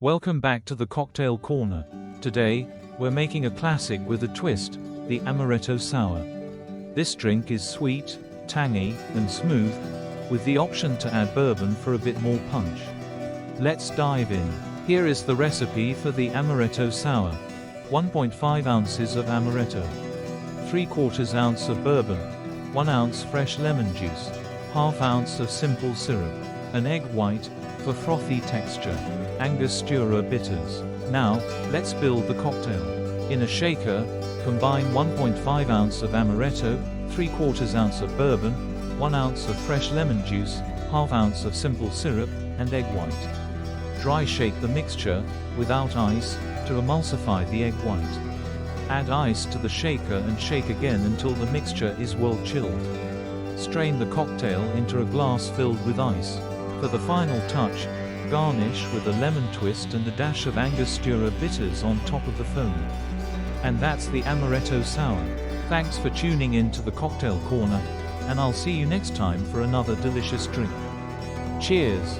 Welcome back to the Cocktail Corner. Today, we're making a classic with a twist, the Amaretto Sour. This drink is sweet, tangy, and smooth, with the option to add bourbon for a bit more punch. Let's dive in. Here is the recipe for the Amaretto Sour. 1.5 ounces of amaretto, 3/4 ounce of bourbon, 1 ounce fresh lemon juice, 1/2 ounce of simple syrup, an egg white, for frothy texture, Angostura Bitters. Now, let's build the cocktail. In a shaker, combine 1.5 ounce of amaretto, 3/4 ounce of bourbon, 1 ounce of fresh lemon juice, 1/2 ounce of simple syrup, and egg white. Dry shake the mixture, without ice, to emulsify the egg white. Add ice to the shaker and shake again until the mixture is well chilled. Strain the cocktail into a glass filled with ice. For the final touch, garnish with a lemon twist and a dash of Angostura Bitters on top of the foam. And that's the Amaretto Sour. Thanks for tuning in to the Cocktail Corner, and I'll see you next time for another delicious drink. Cheers!